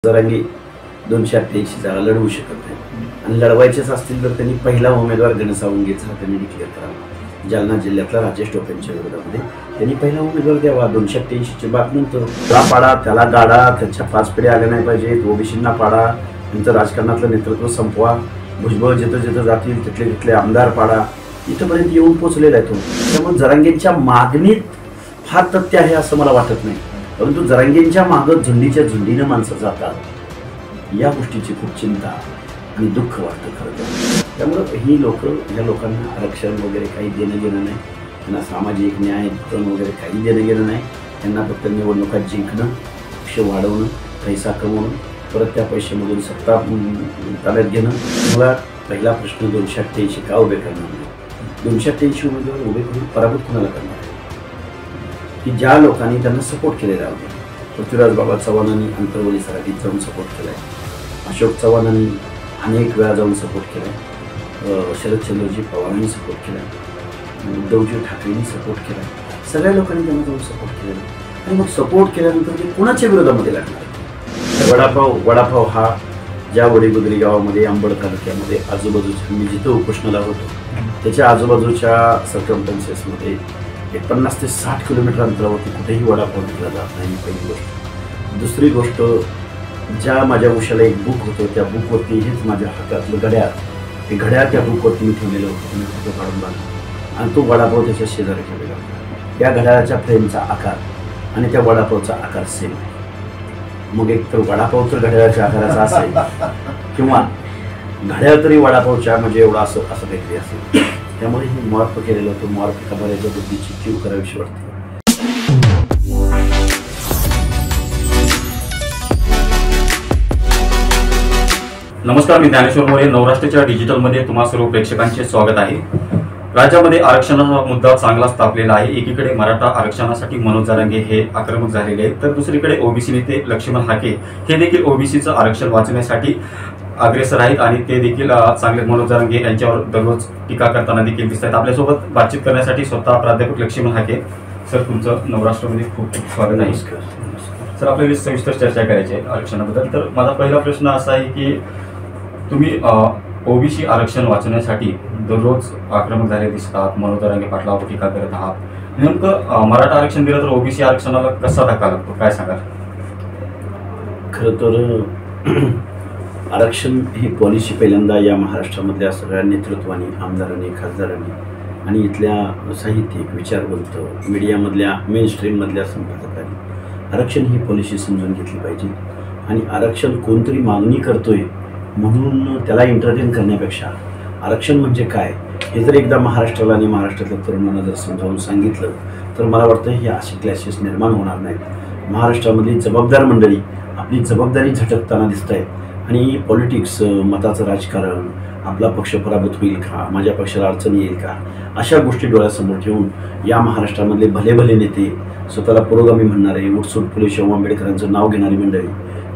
जरांगे 288 जागा लढवू शकत नाही आणि लढवायचेच असतील तर त्यांनी पहिला उमेदवार गणसावंगीचा त्यांनी डिक्लेअर करावा। जालना जिल्ह्यातला राजेश टोपेंच्या विरोधामध्ये त्यांनी पहिला उमेदवार द्यावा। 288ची बातमीनंतर त्याला पाडा, त्याला गाडा, त्याच्या 5 पिढ्या आल्या नाही पाहिजेत, ओबीसींना पाडा, त्यांचं राजकारणातलं नेतृत्व संपवा, भुजबळ जिथं जिथं जातील तिथले तिथले आमदार पाडा, इथंपर्यंत येऊन पोचलेला आहे तो। त्यामुळे जरांगेंच्या मागणीत फार तथ्य आहे असं मला वाटत नाही, परंतु जरांगेंच्या मागं झुंडीच्या झुंडीनं माणसं जातात या गोष्टीची खूप चिंता आणि दुःख वाटतं खरं तर। त्यामुळे ही या लोकांना आरक्षण वगैरे काही देणं घेणं नाही, त्यांना सामाजिक न्याय वगैरे काही देणं घेणं नाही। त्यांना फक्त निवडणुका जिंकणं, पक्ष वाढवणं, पैसा कमवणं, परत त्या पैशामधून सत्ता ताब्यात घेणं। मला पहिला प्रश्न 288 का उभे करणार नाही? 288 उमेदवार उभे करून पराभूत कोणाला करणार आहे? की ज्या लोकांनी त्यांना सपोर्ट केलेला होता। पृथ्वीराज बाबा चव्हाणांनी अंतर्वली सराटीत जाऊन सपोर्ट केला आहे, अशोक चव्हाणांनी अनेक वेळा जाऊन सपोर्ट केला आहे, शरदचंद्रजी पवारांनी सपोर्ट केला आहे, उद्धवजी ठाकरेंनी सपोर्ट केला आहे, सगळ्या लोकांनी त्यांना जाऊन सपोर्ट केलेला आहे। आणि मग सपोर्ट केल्यानंतर ते कुणाच्या विरोधामध्ये लागणार? वडापाव हा ज्या वडीगुद्री गावामध्ये अंबड तालुक्यामध्ये आजूबाजूच्या मी जिथं उपोषणाला होतो त्याच्या आजूबाजूच्या सर्कमस्टन्सेसमध्ये 50 ते 60 किलोमीटर अंतरावरती कुठेही वडापाव विकला जात नाही, पहिली गोष्ट। दुसरी गोष्ट, ज्या माझ्या उशाला एक बुक होतं त्या बुकवरती हेच माझ्या हातातलं घड्याळ, ते घड्याळ त्या बुकवरती मी ठेवलेलं होतं, मी फोटो काढून बांधला आणि तो वडापाव त्याच्या शेजारी ठेवलेला होता। त्या घड्याळाच्या फ्रेमचा आकार आणि त्या वडापावचा आकार सेम आहे। मग एक तर वडापाव तर घड्याळाच्या आकाराचा असेल किंवा घड्याळ तरी वडापावच्या म्हणजे एवढा असं काहीतरी असेल। त्यामुळे हे मॉर्फ केलेलं होतं, मॉर्फ कमाऱ्याच्या बुद्धीची कीव करावीशी वाटते। नमस्कार, मी ज्ञानेश्वर मोरे, नवराष्ट्राच्या डिजिटलमध्ये तुम्हा सर्व प्रेक्षकांचे स्वागत आहे। राज्यामध्ये आरक्षणाचा मुद्दा चांगलाच तापलेला आहे। एकीकडे मराठा आरक्षणासाठी मनोज जरांगे हे आक्रमक झालेले आहेत, तर दुसरीकडे ओबीसी नेते लक्ष्मण हाके हे देखील ओबीसीचं आरक्षण वाचवण्यासाठी अग्रेसर आहेत आणि ते देखील चांगले मनोज जरांगे यांच्यावर दररोज टीका करताना देखील दिसत आहेत। आपल्यासोबत बातचीत करण्यासाठी स्वतः प्राध्यापक लक्ष्मण हाके सर, तुमचं नवराष्ट्रामध्ये खूप खूप स्वागत आहे। सर, आपल्याला सविस्तर चर्चा करायची आहे आरक्षणाबद्दल। तर माझा पहिला प्रश्न असा आहे की तुम्ही ओबीसी आरक्षण वाचवण्यासाठी दररोज आक्रमक झाले दिसतात, मनोज जरांगे पाटलावर टीका करत आहात। नेमकं मराठा आरक्षण दिलं तर ओबीसी आरक्षणाला कसा धक्का लागतो, काय सांगाल? खरं तर आरक्षण ही पॉलिसी पहिल्यांदा या महाराष्ट्रामधल्या सगळ्या नेतृत्वाने, आमदारांनी, खासदारांनी आणि इथल्या साहित्यिक, विचारवंत, मीडियामधल्या, मेन स्ट्रीममधल्या संपादकांनी आरक्षण ही पॉलिसी समजून घेतली पाहिजे। आणि आरक्षण कोणतरी मागणी करतोय म्हणून त्याला एंटरटेन करण्यापेक्षा आरक्षण म्हणजे काय हे जर एकदा महाराष्ट्राला आणि महाराष्ट्रातल्या तरुणांना जर समजावून सांगितलं तर मला वाटतं हे असे क्लॅशेस निर्माण होणार नाहीत। महाराष्ट्रामधली जबाबदार मंडळी आपली जबाबदारी झटकताना दिसत आहेत आणि पॉलिटिक्स, मताचं राजकारण, आपला पक्ष पराभूत होईल का, माझ्या पक्षाला अडचण येईल का, अशा गोष्टी डोळ्यासमोर ठेवून या महाराष्ट्रामधले भले भले नेते, स्वतःला पुरोगामी म्हणणारे, उठसूट फुले शाहू आंबेडकरांचं नाव घेणारी मंडळी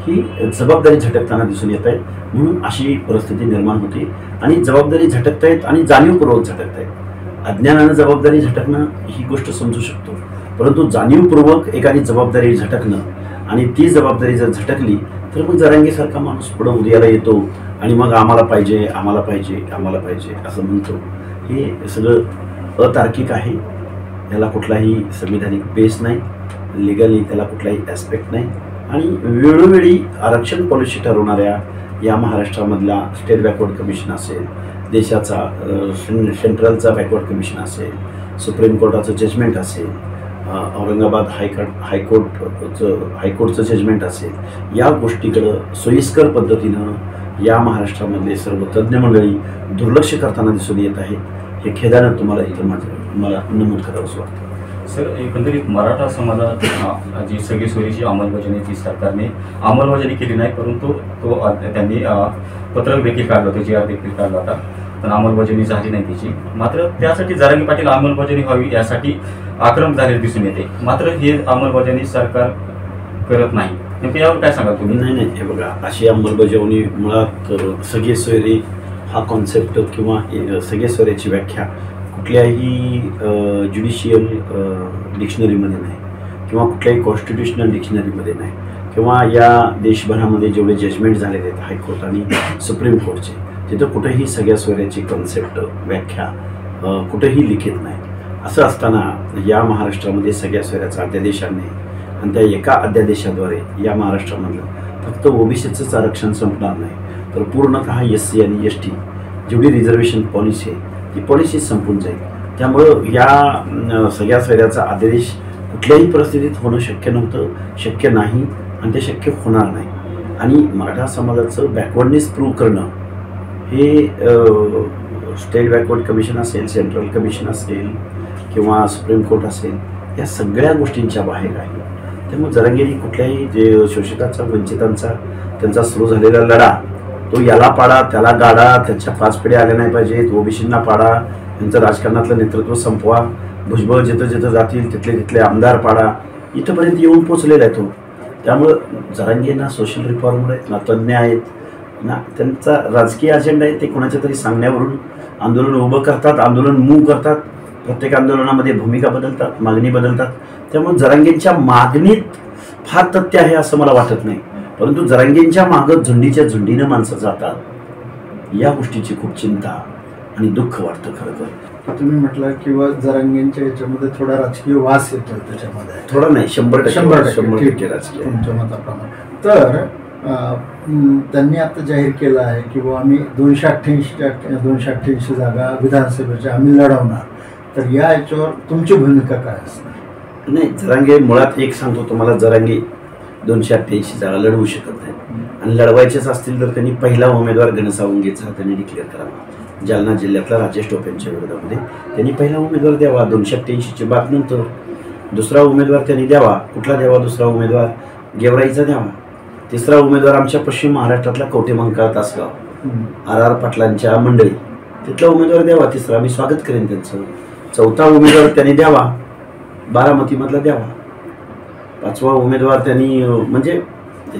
ही जबाबदारी झटकताना दिसून येत आहे। म्हणून अशी परिस्थिती निर्माण होते आणि जबाबदारी झटकतायत आणि जाणीवपूर्वक झटकतायत। अज्ञानानं जबाबदारी झटकणं ही गोष्ट समजू शकतो, परंतु जाणीवपूर्वक एखादी जबाबदारी झटकणं आणि ती जबाबदारी जर झटकली तर मग जरांगेसारखा माणूस पुढं उदयाला येतो आणि मग आम्हाला पाहिजे, आम्हाला पाहिजे, आम्हाला पाहिजे असं म्हणतो। हे सगळं अतार्किक आहे, याला कुठलाही संविधानिक बेस नाही, लिगली त्याला कुठलाही ॲस्पेक्ट नाही। आणि वेळोवेळी आरक्षण पॉलिसी ठरवणाऱ्या या महाराष्ट्रामधला स्टेट बॅकवर्ड कमिशन असेल, देशाचा सेंट्रलचा बॅकवर्ड कमिशन असेल, सुप्रीम कोर्टाचं जजमेंट असेल, औरंगाबाद हायकोर्टचं जजमेंट असेल, या गोष्टीकडं सोयीस्कर पद्धतीनं या महाराष्ट्रामधले सर्व तज्ज्ञ मंडळी दुर्लक्ष करताना दिसून येत आहे। हे खेदानं तुम्हाला इथं मला नमूद करावंसं वाटतं। सर, एकंदरीत मराठा समाजात जी सगळी सोयीची अंमलबजावणीची सरकारने अंमलबजावणी केली नाही, परंतु त्यांनी पत्रक देखील काढलं होतं, GR देखील काढला होता, पण अंमलबजावणी झाली नाही त्याची। मात्र त्यासाठी जरांगे पाटील अंमलबजावणी व्हावी यासाठी आक्रमक झालेले दिसून येते, मात्र हे अंमलबजावणी सरकार करत नाही। नेमकं यावर काय सांगाल तुम्ही? नाही, हे बघा, अशी अंमलबजावणी मुळात सगळे सोयरे हा कॉन्सेप्ट किंवा सगळे सोयऱ्याची व्याख्या कुठल्याही ज्युडिशियल डिक्शनरीमध्ये नाही किंवा कुठल्याही कॉन्स्टिट्युशनल डिक्शनरीमध्ये नाही। किंवा या देशभरामध्ये जेवढे जजमेंट झालेले आहेत हायकोर्ट आणि सुप्रीम कोर्टचे, तिथं कुठेही सगळ्या सोयऱ्याची कन्सेप्ट व्याख्या कुठेही लिखित नाही. असं असताना या महाराष्ट्रामध्ये सगळ्या सोयऱ्याचा अध्यादेशाने आणि त्या एका अध्यादेशाद्वारे या महाराष्ट्रामधलं फक्त ओबीसीचंच आरक्षण संपणार नाही, तर पूर्णतः SC आणि ST जेवढी रिझर्वेशन पॉलिसी आहे ती पॉलिसी संपून जाईल. त्यामुळं या सगळ्या सोयऱ्याचा अध्यादेश कुठल्याही परिस्थितीत होणं शक्य नव्हतं, शक्य नाही आणि ते शक्य होणार नाही. आणि मराठा समाजाचं बॅकवर्डनेस प्रूव्ह करणं हे स्टेट बॅकवर्ड कमिशन असेल, सेंट्रल कमिशन असेल किंवा सुप्रीम कोर्ट असेल, या सगळ्या गोष्टींच्या बाहेर आहे. त्यामुळे जरांगेंनी कुठल्याही जे शोषितांचा वंचितांचा त्यांचा सुरू झालेला लढा तो याला पाडा त्याला गाडा, त्यांच्या 5 पिढ्या आल्या नाही पाहिजेत, ओबीसींना पाडा, त्यांचं राजकारणातलं नेतृत्व संपवा, भुजबळ जिथं जिथं जातील तिथले आमदार पाडा, इथंपर्यंत येऊन पोचलेला आहे तो. त्यामुळं जरांगेंना सोशल रिफॉर्मर आहेत ना, तज्ज्ञ आहेत ना, त्यांचा राजकीय अजेंडा आहे, ते कोणाच्या तरी सांगण्यावरून आंदोलन उभं करतात, आंदोलन मूव्ह करतात, प्रत्येक आंदोलनामध्ये भूमिका बदलतात, मागणी बदलतात. त्यामुळे जरांगेंच्या मागणीत फार तथ्य आहे असं मला वाटत नाही, परंतु जरांगेंच्या मागं झुंडीच्या झुंडीनं माणसं जातात, या गोष्टीची खूप चिंता आणि दुःख वाटतं खरं तर. तुम्ही म्हटलं किंवा जरांगेंच्या याच्यामध्ये थोडा राजकीय वास येतोय त्याच्यामध्ये, थोडा नाही 100% राजकीय तुमच्या मताप्रमाणे. तर त्यांनी आता जाहीर केलं आहे की बुवा आम्ही 288 जागा विधानसभेच्या आम्ही लढवणार, तर या याच्यावर तुमची भूमिका काय असणार? नाही, जरांगे मुळात एक सांगतो तुम्हाला, जरांगे 288 जागा लढवू शकत नाही आणि लढवायचेच असतील तर त्यांनी पहिला उमेदवार गणसावंगेचा त्यांनी डिक्लेअर करावा. जालना जिल्ह्यातला राजेश टोपेंच्या विरोधामध्ये त्यांनी पहिला उमेदवार द्यावा. 288ची बात नंतर दुसरा उमेदवार त्यांनी द्यावा. कुठला द्यावा दुसरा उमेदवार? गेवराईचा द्यावा. तिसरा उमेदवार आमच्या पश्चिम महाराष्ट्रातला कवठेमहांकाळ तासगाव RR पाटलांच्या मंडळी, तिथला उमेदवार द्यावा. तिसरा मी स्वागत करेन त्यांचं. चौथा उमेदवार त्यांनी द्यावा बारामतीमधला द्यावा. पाचवा उमेदवार त्यांनी म्हणजे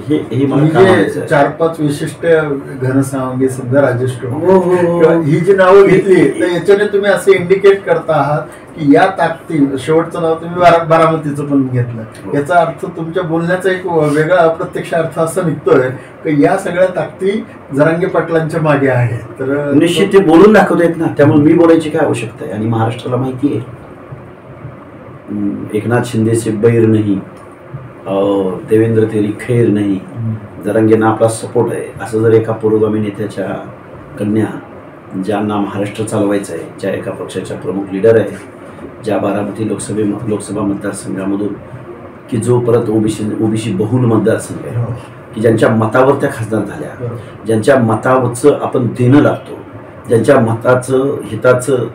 हे मला 4-5 विशिष्ट घनसावंगी समजा राजेश टोपे ही जी नावं घेतली, तर याच्याने तुम्ही असे इंडिकेट करता आहात की या ताकदी, शेवटचं नाव तुम्ही बारामतीचं पण घेतलं, याचा अर्थ तुमच्या बोलण्याचा एक वेगळा अप्रत्यक्ष अर्थ असा निघतोय की या सगळ्या ताकदी जरांगे पाटलांच्या मागे आहे. तर निश्चित ते बोलून दाखवत ना, त्यामुळे मी बोलायची काय आवश्यकता आहे? आणि महाराष्ट्राला माहिती आहे एकनाथ शिंदे से बैर नाही, देवेंद्र तेरी खैर नाही, जरांगेंना आपला सपोर्ट आहे, असं जर एका पुरोगामी नेत्याच्या कन्या, ज्यांना महाराष्ट्र चालवायचं आहे, ज्या एका पक्षाच्या प्रमुख लीडर आहे, ज्या बारामती लोकसभा मतदारसंघामधून की जो परत ओबीसी बहुल मतदारसंघ आहे, की ज्यांच्या मतावर त्या खासदार झाल्या, ज्यांच्या मतावरचं आपण देणं लागतो, ज्यांच्या मताचं हिताचं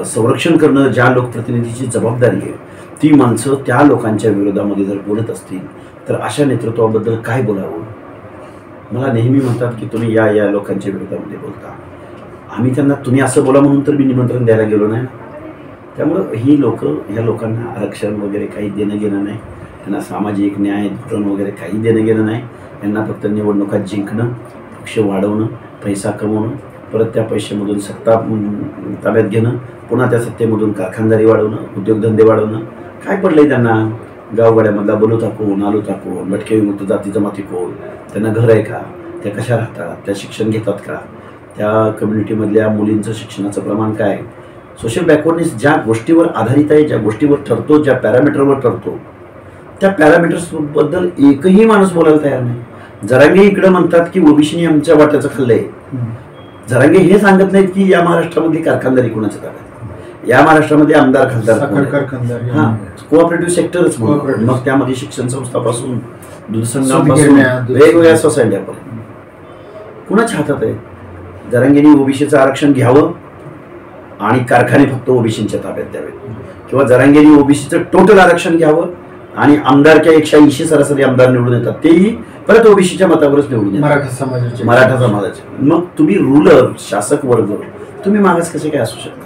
संरक्षण करणं ज्या लोकप्रतिनिधीची जबाबदारी आहे, ती माणसं त्या लोकांच्या विरोधामध्ये जर बोलत असतील तर अशा नेतृत्वाबद्दल काय बोलावं? मला नेहमी म्हणतात की तुम्ही या लोकांच्या विरोधामध्ये बोलता. आम्ही त्यांना तुम्ही असं बोला म्हणून तर मी निमंत्रण द्यायला गेलो नाही. त्यामुळं ही ह्या लोकांना आरक्षण वगैरे काही देणं घेणं नाही, त्यांना सामाजिक न्याय धोरण वगैरे काही देणं घेणं नाही. त्यांना फक्त निवडणुका जिंकणं, पक्ष वाढवणं, पैसा कमवणं, परत त्या पैशामधून सत्ता ताब्यात घेणं, पुन्हा त्या सत्तेमधून कारखानदारी वाढवणं, उद्योगधंदे वाढवणं. काय पडलंय त्यांना? गावगाड्यामधला बलुता कोण, आलुता कोण, भटके विमुक्त जाती जमाती कोण, त्यांना घर आहे का, त्या कशा राहतात, त्या शिक्षण घेतात का, त्या कम्युनिटीमधल्या मुलींचं शिक्षणाचं प्रमाण काय, सोशल बॅकवर्डनेस ज्या गोष्टीवर आधारित आहे, ज्या गोष्टीवर ठरतो, ज्या पॅरामीटरवर ठरतो, त्या पॅरामीटर्सबद्दल एकही माणूस बोलायला तयार नाही. जरांगे इकडे म्हणतात की ओबीसीने आमच्या वाट्याचं खाल्लंय. जरांगे हे सांगत नाहीत की या महाराष्ट्रामध्ये कारखानदारी कोणाच्या ताब्यात, या महाराष्ट्रामध्ये आमदार खासदार, हा कोऑपरेटिव्ह सेक्टरच म्हणून, मग त्यामध्ये शिक्षण संस्थापासून दूध संघापासून वेगवेगळ्या सोसायट्यापर्यंत कुणाच्या हातात आहे? जरांगेंनी ओबीसीचं आरक्षण घ्यावं आणि कारखाने फक्त ओबीसींच्या ताब्यात द्यावेत, किंवा जरांगेंनी ओबीसीचं टोटल आरक्षण घ्यावं आणि आमदारच्या 180 सरासरी आमदार निवडून येतात, तेही परत ओबीसीच्या मतावरच निवडून येतात, मराठा समाजाचे. मग तुम्ही रूलर, शासक वर्ग, तुम्ही मागास कसे काय असू शकता?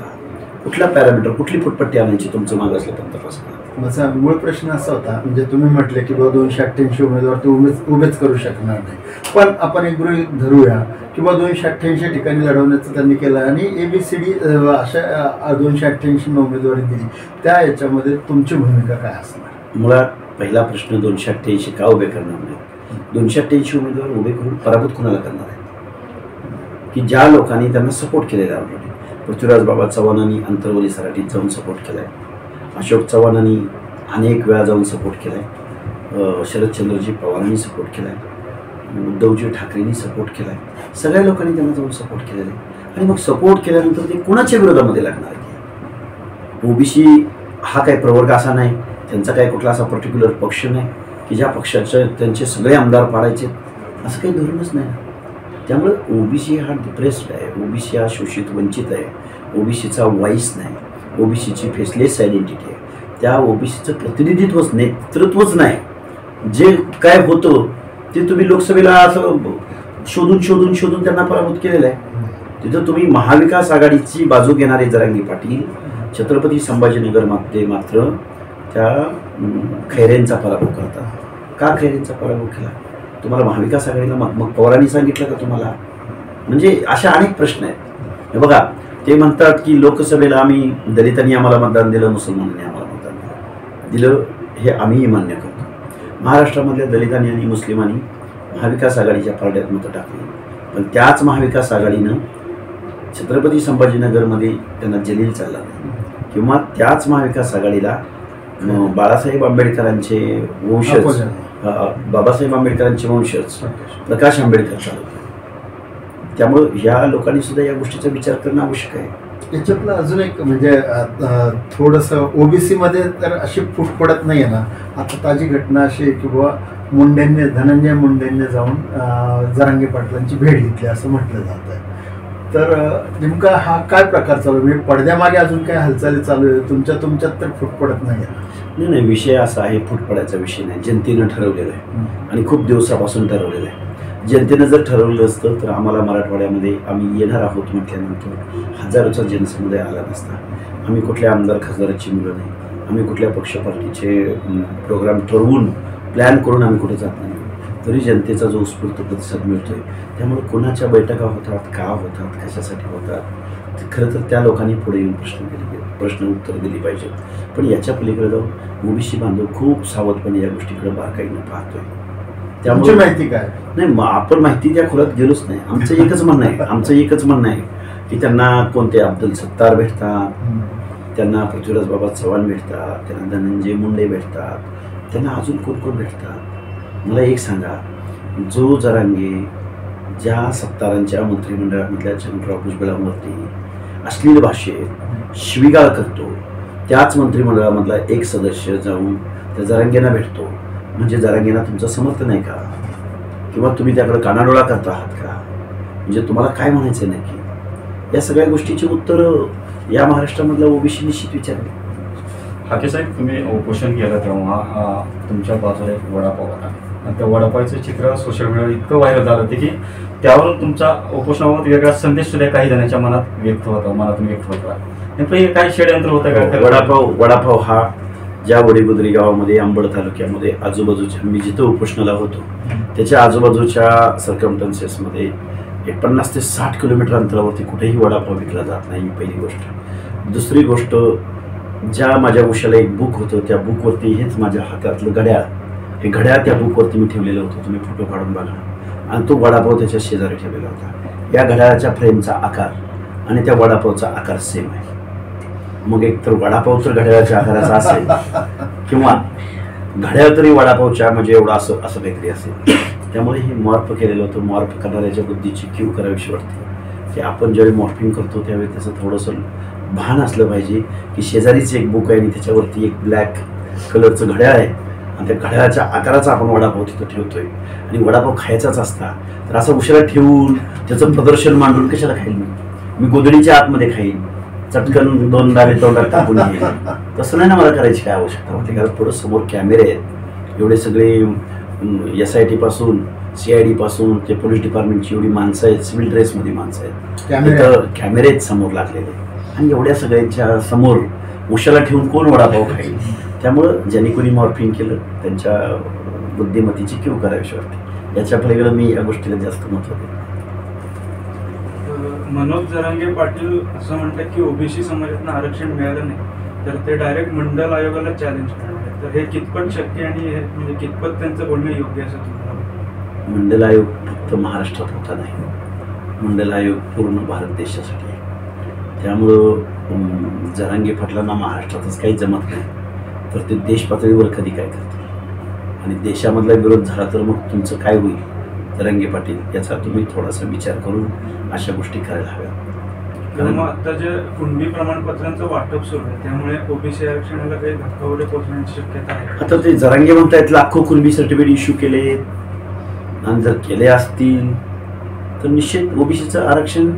कुठला पॅरामीटर, कुठली फुटपट्टी आणायची तुमचं मागासलं तपासणं? माझा मूळ प्रश्न असा होता, म्हणजे तुम्ही म्हटले की 288 उमेदवार ते उभेच करू शकणार नाही, पण आपण एक गृहीत धरूया किंवा 288 ठिकाणी लढवण्याचं त्यांनी केलं आणि ABCD अशा 288 उमेदवारी दिली, त्या याच्यामध्ये तुमची भूमिका काय असणार? मुळात पहिला प्रश्न 288 का उभे करणार नाही? 288 उमेदवार उभे करून पराभूत कुणाला करणार आहे? की ज्या लोकांनी त्यांना सपोर्ट केलेला आहे. ऑलरेडी पृथ्वीराज बाबा चव्हाणांनी अंतरवली सराटीत जाऊन सपोर्ट केला आहे, अशोक चव्हाणांनी अनेक वेळा जाऊन सपोर्ट केला आहे, शरदचंद्रजी पवारांनी सपोर्ट केला आहे, उद्धवजी ठाकरेंनी सपोर्ट केला आहे, सगळ्या लोकांनी त्यांना जाऊन सपोर्ट केलेला आहे. आणि मग सपोर्ट केल्यानंतर ते कुणाच्या विरोधामध्ये लागणार आहे? ओबीसी हा काही प्रवर्ग असा नाही, त्यांचा काही कुठला असा पर्टिक्युलर पक्ष नाही की ज्या पक्षाचे त्यांचे सगळे आमदार पाडायचे, असं काही धोरणच नाही. त्यामुळे ओबीसी हा डिप्रेस्ड आहे, ओबीसी हा शोषित वंचित आहे, ओबीसीचा व्हॉइस नाही, ओबीसीची फेसलेस आयडेंटिटी आहे, त्या ओबीसीचं प्रतिनिधित्वच नेतृत्वच नाही. जे काय होतं ते तुम्ही लोकसभेला असं शोधून शोधून शोधून त्यांना पराभूत केलेलं आहे. तिथं तुम्ही महाविकास आघाडीची बाजू घेणारे जरांगे पाटील छत्रपती संभाजीनगरमध्ये मात्र त्या खैरेंचा पराभव करतात. का खैरेंचा पराभव केला? तुम्हाला महाविकास आघाडीला मग पवारांनी सांगितलं का तुम्हाला? म्हणजे अशा अनेक प्रश्न आहेत. हे बघा, ते म्हणतात की लोकसभेला आम्ही दलितांनी आम्हाला मतदान दिलं, मुसलमानांनी आम्हाला मतदान दिलं, हे आम्हीही मान्य करतो. महाराष्ट्रामधल्या दलितांनी आणि मुस्लिमांनी महाविकास आघाडीच्या पारड्यात मतं टाकली, पण त्याच महाविकास आघाडीनं छत्रपती संभाजीनगरमध्ये त्यांना जलील चालला नाही, किंवा त्याच महाविकास आघाडीला बाळासाहेब आंबेडकरांचे वंशज बाबासाहेब आंबेडकरांचे वंशज प्रकाश आंबेडकर चालवले. त्यामुळं ह्या लोकांनी सुद्धा या गोष्टीचा विचार करणं आवश्यक आहे. याच्यातलं अजून एक म्हणजे थोडंसं ओबीसी मध्ये तर अशी फूट पडत नाही आहे ना. आता ताजी घटना अशी आहे की बुवा धनंजय मुंडेंनी जाऊन जरांगे पाटलांची भेट घेतली असं म्हटलं जात आहे. तर नेमका हा काय प्रकार चालू आहे? म्हणजे पडद्यामागे अजून काय हालचाली चालू आहे? तुमच्यात तर फूट पडत नाही आहे. नाही, विषय असा आहे, फूट पडायचा विषय नाही. जनतेनं ठरवलेलं आहे आणि खूप दिवसापासून ठरवलेलं आहे. जनतेनं जर ठरवलं असतं तर आम्हाला मराठवाड्यामध्ये आम्ही येणार आहोत म्हटल्यानंतर हजारोचा जनसमुदाय आला नसता. आम्ही कुठल्या आमदार खासदाराची मुलं नाही, आम्ही कुठल्या पक्ष पार्टीचे प्रोग्राम ठरवून प्लॅन करून आम्ही कुठे जात नाही, तरी जनतेचा जो उत्स्फूर्त प्रतिसाद मिळतोय. त्यामुळे कोणाच्या बैठका होतात, का होतात, कशासाठी होतात, खरं तर त्या लोकांनी पुढे येऊन प्रश्न उत्तर दिली पाहिजेत. पण याच्या पलीकडे जाऊन ओबीसी बांधव खूप सावधपणे या गोष्टीकडे बारकाईनं पाहतोय. त्यामुळे माहिती काय नाही, आपण माहिती त्या खोलात गेलोच नाही. आमचं एकच म्हणणं आहे की त्यांना कोणते अब्दुल सत्तार भेटतात, त्यांना पृथ्वीराज बाबा चव्हाण भेटतात, त्यांना धनंजय मुंडे भेटतात, त्यांना अजून कोण भेटतात? मला एक सांगा, जो जरांगे ज्या सत्तारांच्या मंत्रिमंडळामधल्या चंद्रराव भुजबळांवरती अश्लील भाषेत शिवीगाळ करतो, त्याच मंत्रिमंडळामधला एक सदस्य जाऊन त्या जरांगेंना भेटतो, म्हणजे जरांगेंना तुमचं समर्थन आहे का? किंवा तुम्ही त्याकडे कानाडोळा करता आहात का? म्हणजे तुम्हाला काय म्हणायचं नाही की या सगळ्या गोष्टीची उत्तरं या महाराष्ट्रामधल्या ओबीसी निश्चित विचारली. हाके साहेब, तुम्ही उपोषण केलं तेव्हा तुमच्या बाजूला एक वडापाव होता आणि त्या वडापावचं चित्र सोशल मीडियावर इतकं व्हायरल झालं होतं की त्यावरून तुमचा उपोषणाबाबत वेगळा संदेश सुद्धा काही जणांच्या मनातून व्यक्त होता. नेमकं हे काय षडयंत्र होतं का? वडापाव हा ज्या वडीगुद्री गावामध्ये अंबड तालुक्यामध्ये आजूबाजूच्या, मी जिथं उपोषणाला होतो त्याच्या आजूबाजूच्या सर्कमटन्सेसमध्ये 50 ते 60 किलोमीटर अंतरावरती कुठेही वडापाव विकला जात नाही, ही पहिली गोष्ट. दुसरी गोष्ट, ज्या माझ्या उशाला एक बुक होतं, त्या बुकवरती हेच माझ्या हातातलं घड्याळ, हे घड्याळ त्या बुकवरती मी ठेवलेलं होतं, तुम्ही फोटो काढून बघा. आणि तो वडापाव त्याच्या शेजारी ठेवलेला होता. या घड्याळाच्या फ्रेमचा आकार आणि त्या वडापावचा आकार सेम आहे. मग एक तर वडापाव तर घड्याळाच्या आकाराचा असेल किंवा घड्याळ तरी वडापावच्या म्हणजे एवढं असं काहीतरी असेल. त्यामुळे हे मॉर्फ केलेलं होतं. मॉर्फ करणाऱ्याच्या बुद्धीची कीव करावीशी वाटते की आपण ज्यावेळी मॉर्फिंग करतो त्यावेळी त्याचं थोडंसं भान असलं पाहिजे की शेजारीच एक बुक आहे आणि त्याच्यावरती एक ब्लॅक कलरचं घड्याळ आहे आणि त्या घड्याळाच्या आकाराचा आपण वडापाव तिथं ठेवतोय आणि वडापाव खायचाच असता तर असं उशिरा ठेवून त्याचं प्रदर्शन मांडून कशाला खाईल? मी गोधडीच्या आतमध्ये खाईन, चटकन 2 दाणे तोंडात टाकून घेईन. तसं नाही ना मला करायची काय आवश्यकता होती. कारण पुढं समोर कॅमेरे आहेत, एवढे सगळे SIT पासून CID पासून ते पोलीस डिपार्टमेंटची एवढी माणसं आहेत, सिव्हिल ड्रेसमध्ये माणसं आहेत, कॅमेरे आहेत समोर लागलेले आणि एवढ्या सगळ्यांच्या समोर उशाला ठेवून कोण वडापाव खाईल? त्यामुळं ज्यांनी कोणी मॉर्फिंग केलं त्यांच्या बुद्धिमत्तेची कीव करावीशी वाटते. याच्या पलीकडे मी या गोष्टीला जास्त महत्त्व देतो. मनोज जरांगे पाटील असं म्हणतात की ओबीसी समाजातून आरक्षण मिळालं नाही तर ते डायरेक्ट मंडल आयोगाला चॅलेंज करणार. तर हे कितपत शक्य आणि हे म्हणजे कितपत त्यांचं बोलणं योग्य असं तुम्हाला? मंडल आयोग फक्त महाराष्ट्रात होता नाही, मंडल आयोग पूर्ण भारत देशासाठी आहे. त्यामुळं जरांगे पाटलांना महाराष्ट्रातच काही जमत नाही तर ते देश पातळीवर कधी काय करतील आणि देशामधला विरोध झाला तर मग तुमचं काय होईल जरांगे पाटील, याचा तुम्ही थोडासा विचार करून अशा गोष्टी करायला हव्या. कारण मग आता जे कुणबी प्रमाणपत्रांचं वाटप सुरू आहे त्यामुळे ओबीसी आरक्षणाला काही धक्का वगैरे पोहोचण्याची शक्यता आहे? आता ते जरांगे म्हणतायत लाखो कुणबी सर्टिफिकेट इश्यू केले आणि जर केले असतील तर निश्चित ओबीसीचं आरक्षण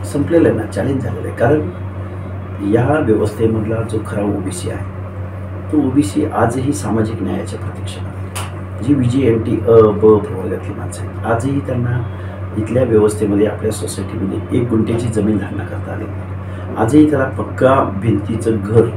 संपलेलं आहे ना, चॅलेंज झालेलं आहे. कारण या व्यवस्थेमधला जो खरा ओबीसी आहे तो ओबीसी आजही सामाजिक न्यायाच्या प्रतीक्षेत आहे. जी VGMT अ ब प्रवर्गातली माणसं आहेत आजही त्यांना इथल्या व्यवस्थेमध्ये आपल्या सोसायटीमध्ये 1 गुंठ्याची जमीन धारणा करता आली नाही. आजही त्याला पक्का भिंतीचं घर,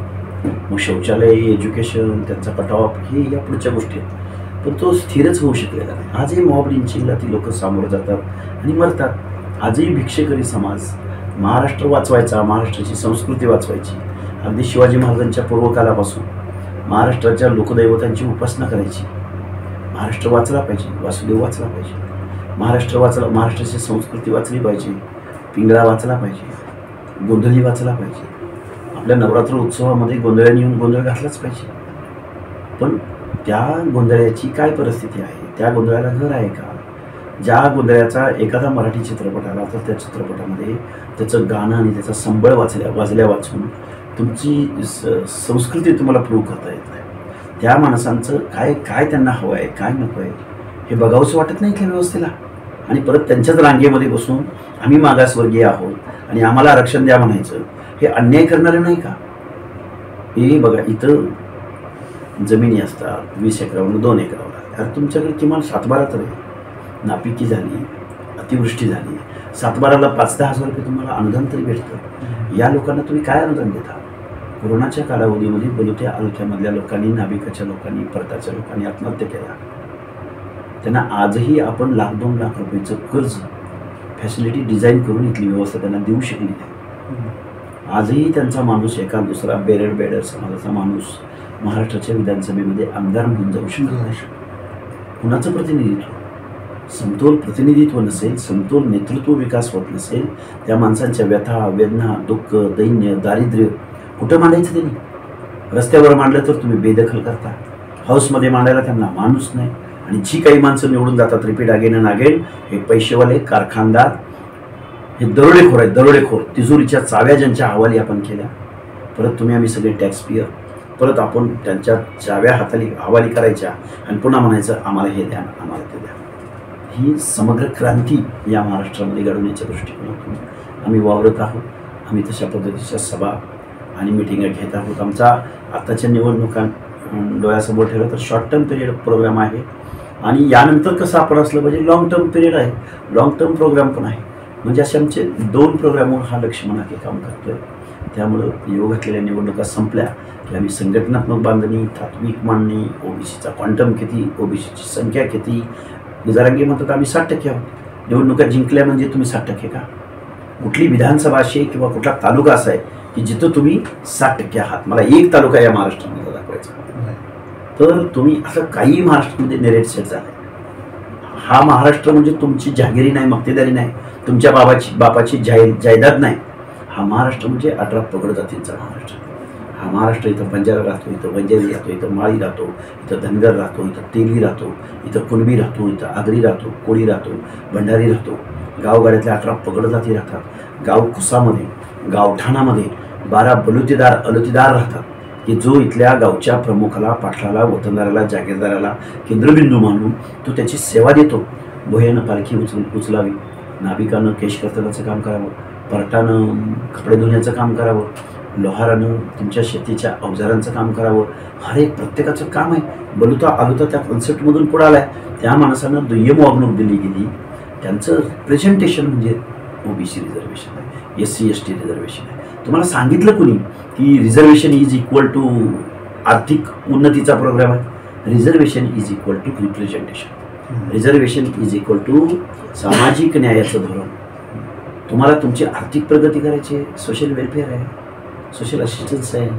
मग शौचालय, एज्युकेशन, त्यांचा कटऑफ हे या पुढच्या गोष्टी आहेत, पण तो स्थिरच होऊ शकलेला नाही. आजही मॉब लिंचिंगला ती लोक सामोरं जातात आणि मरतात. आजही भिक्षेकरी समाज, महाराष्ट्र वाचवायचा, महाराष्ट्राची संस्कृती वाचवायची, अगदी शिवाजी महाराजांच्या पूर्वकालापासून महाराष्ट्राच्या लोकदैवतांची उपासना करायची. महाराष्ट्र वाचला पाहिजे, वासुदेव वाचला पाहिजे, महाराष्ट्र वाचला, महाराष्ट्राची संस्कृती वाचली पाहिजे, पिंगळा वाचला पाहिजे, गोंधळी वाचला पाहिजे. आपल्या नवरात्र उत्सवामध्ये गोंधळ्याने येऊन गोंधळ घातलाच पाहिजे. पण त्या गोंधळ्याची काय परिस्थिती आहे? त्या गोंधळाला घर आहे का? ज्या गोंधळ्याचा एखादा मराठी चित्रपट आला तर त्या चित्रपटामध्ये त्याचं गाणं आणि त्याचा संबळ वाजल्या वाचून तुमची संस्कृती तुम्हाला प्रूव्ह करता येत नाही. त्या माणसांचं काय काय त्यांना हवं आहे, काय नको आहे हे बघावंसं वाटत नाही इथल्या व्यवस्थेला. आणि परत त्यांच्याच रांगेमध्ये बसून आम्ही मागासवर्गीय आहोत आणि आम्हाला आरक्षण द्या म्हणायचं, हे अन्याय करणारे नाही का? हे बघा, इथं जमिनी असतात 20 एकरावर 2 एकरावर, तर तुमच्याकडे किमान 7-12 तर आहे. नापिकी झाली, अतिवृष्टी झाली, 7-12ला 5-10 हजार रुपये तुम्हाला अनुदान तरी भेटतं. या लोकांना तुम्ही काय अनुदान देता? कोरोनाच्या कालावधीमध्ये बलुत्या तालुक्यामधल्या लोकांनी, नाभिकाच्या लोकांनी, परताच्या लोकांनी आत्महत्या केल्या. त्यांना आजही आपण 1,00,000-2 लाख रुपयाचं कर्ज फॅसिलिटी डिझाईन करून इथली व्यवस्था त्यांना देऊ शकली नाही. आजही त्यांचा माणूस, एका दुसरा बेडर समाजाचा माणूस महाराष्ट्राच्या विधानसभेमध्ये आमदार म्हणून जाऊ शकत नाही. कुणाचं प्रतिनिधित्व? समतोल प्रतिनिधित्व नसेल, समतोल नेतृत्व विकास होत नसेल, त्या माणसांच्या व्यथा, वेदना, दुःख, दैन्य, दारिद्र्य कुठं मांडायचं त्यांनी? रस्त्यावर मांडलं तर तुम्ही बेदखल करता, हाऊसमध्ये मांडायला त्यांना माणूस नाही. आणि जी काही माणसं निवडून जातात रिपीट अगेन अँड अगेन, हे पैसेवाले, कारखानदार, हे दरोडेखोर आहेत, दरोडेखोर. तिजोरीच्या चाव्या ज्यांच्या हवाली आपण केल्या, परत तुम्ही आम्ही सगळे टॅक्स पेयर, परत आपण त्यांच्या चाव्या हवाली करायच्या आणि पुन्हा म्हणायचं आम्हाला हे द्या, आम्हाला ते द्या. ही समग्र क्रांती या महाराष्ट्रामध्ये घडवण्याच्या दृष्टिकोनातून आम्ही वावरत आहोत. आम्ही तशा पद्धतीच्या सभा आणि मिटिंगा घेत आहोत. आमचा आत्ताच्या निवडणुका डोळ्यासमोर ठेवलं तर शॉर्ट टर्म पिरियड प्रोग्राम आहे आणि यानंतर कसं आपण असलं पाहिजे, लॉंग टर्म पिरियड आहे, लॉंग टर्म प्रोग्राम पण आहे. म्हणजे असे आमचे 2 प्रोग्रामवर हा लक्ष्मणाके काम करतोय. त्यामुळं योग घातलेल्या निवडणुका संपल्या की आम्ही संघटनात्मक बांधणी, तात्विक मांडणी, ओबीसीचा क्वांटम किती, ओबीसीची संख्या किती. जरांगे म्हणतात आम्ही 60% आहोत. निवडणुका जिंकल्या म्हणजे तुम्ही 60% का? कुठली विधानसभा अशी किंवा कुठला तालुका असा आहे की जिथं तुम्ही 60% आहात? मला 1 तालुका या महाराष्ट्रामध्ये दाखवायचा. तर तुम्ही असं काही महाराष्ट्रामध्ये नेरेट सेट झालं. हा महाराष्ट्र म्हणजे तुमची जहागिरी नाही, मक्तेदारी नाही, तुमच्या बापाची जायदाद नाही. हा महाराष्ट्र म्हणजे 18 पगड जातींचा महाराष्ट्र. हा महाराष्ट्र इथं बंजारा राहतो, इथं वंजारी राहतो, इथं माळी राहतो, इथं धनगर राहतो, इथं तेली राहतो, इथं कुणबी राहतो, इथं आगरी राहतो, कोळी राहतो, भंडारी राहतो. गावगाड्यातल्या 18 पगड जाती राहतात. गाव कुसामध्ये, गावठाणामध्ये 12 अलुतीदार राहतात की जो इथल्या गावच्या प्रमुखाला, पाटलाला, वतनदाराला, जागीरदाराला केंद्रबिंदू मानून तो त्याची सेवा देतो. भोयानं पालखी उचलावी, नाभिकानं केश कर्तनाचं काम करावं, परटानं कपडे धुण्याचं काम करावं, लोहारानं तुमच्या शेतीच्या अवजारांचं काम करावं. हर एक प्रत्येकाचं काम आहे. बलुता आलुता त्या कॉन्सेप्टमधून पुढे आलाय. त्या माणसानं दुय्यम वागणूक दिली गेली. त्यांचं प्रेझेंटेशन म्हणजे ओबीसी रिझर्वेशन आहे, SC ST रिझर्वेशन आहे. तुम्हाला सांगितलं कुणी की रिझर्वेशन इज इक्वल टू आर्थिक उन्नतीचा प्रोग्राम आहे? Reservation is equal to representation, reservation is equal to सामाजिक न्यायाचं धोरण. तुम्हाला तुमची आर्थिक प्रगती करायची आहे, सोशल वेलफेअर आहे, सोशल असिस्टन्स आहे,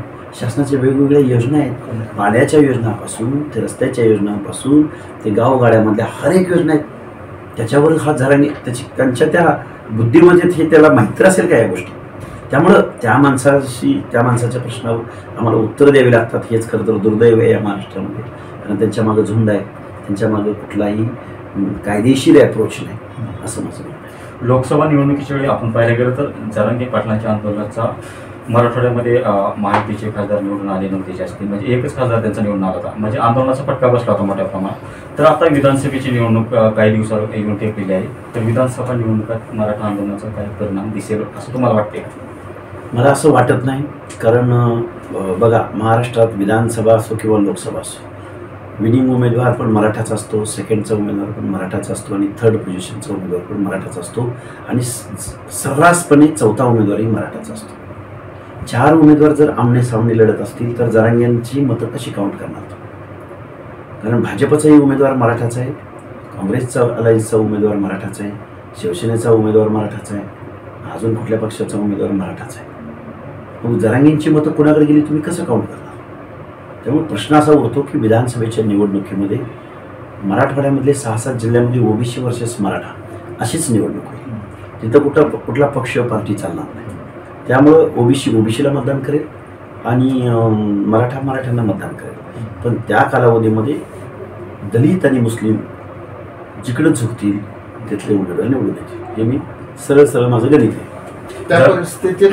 शासनाच्या वेगवेगळ्या योजना आहेत, पाण्याच्या योजनापासून ते रस्त्याच्या योजनांपासून ते गावगाड्यामधल्या हर एक योजना आहेत. त्याच्यावर हा जरांगे त्यांच्या त्या बुद्धीमध्ये हे त्याला माहीत असेल का या गोष्टी. त्यामुळं त्या माणसाच्या प्रश्नावर आम्हाला उत्तर द्यावी लागतात. हेच खरं तर दुर्दैव आहे या महाराष्ट्रामध्ये. कारण त्यांच्या मागं झुंड आहे, त्यांच्या मागं कुठलाही कायदेशीर अप्रोच नाही असं माझं म्हणणं आहे. लोकसभा निवडणुकीच्या वेळी आपण पाहायला गेलं तर जरांगे पाटलांच्या आंदोलनाचा मराठवाड्यामध्ये महायुतीचे खासदार निवडून आले नव्हते जास्त, म्हणजे एकच खासदार त्यांचा निवडून आला होता, म्हणजे आंदोलनाचा फटका बसला होता मोठ्या प्रमाणात. तर आता विधानसभेची निवडणूक काही दिवसावर येऊन टेकलेली आहे, तर विधानसभा निवडणुकात मराठा आंदोलनाचा काही परिणाम दिसेल असं तुम्हाला वाटते का? मला असं वाटत नाही. कारण बघा, महाराष्ट्रात विधानसभा असो किंवा लोकसभा असो, विनिंग उमेदवार पण मराठाचा असतो, सेकंडचा उमेदवार पण मराठाचा असतो आणि थर्ड पोझिशनचा उमेदवार पण मराठाचा असतो आणि सर्रासपणे चौथा उमेदवारही मराठाचा असतो. 4 उमेदवार जर आमने सामने लढत असतील तर जरांगेंची मतं कशी काउंट करणार? कारण भाजपचाही उमेदवार मराठाचा आहे, काँग्रेसचा अलायन्सचा उमेदवार मराठाचा आहे, शिवसेनेचा उमेदवार मराठाचा आहे, अजून कुठल्या पक्षाचा उमेदवार मराठाचा आहे. मग जरांगेंची मतं कुणाकडे गेली तुम्ही कसं काउंट करणार? त्यामुळे प्रश्न असा उरतो की विधानसभेच्या निवडणुकीमध्ये मराठवाड्यामधले 6-7 जिल्ह्यांमध्ये ओबीसी वर्सेस मराठा अशीच निवडणूक होईल. तिथं कुठला पक्ष पार्टी चालणार नाही. त्यामुळं ओबीसीला मतदान करेल आणि मराठ्यांना मतदान करेल. पण त्या कालावधीमध्ये दलित आणि मुस्लिम जिकडं झुकतील तिथले उमेदवार निवडून येतील. हे मी सरळ माझं गणित आहे. त्या परिस्थितीत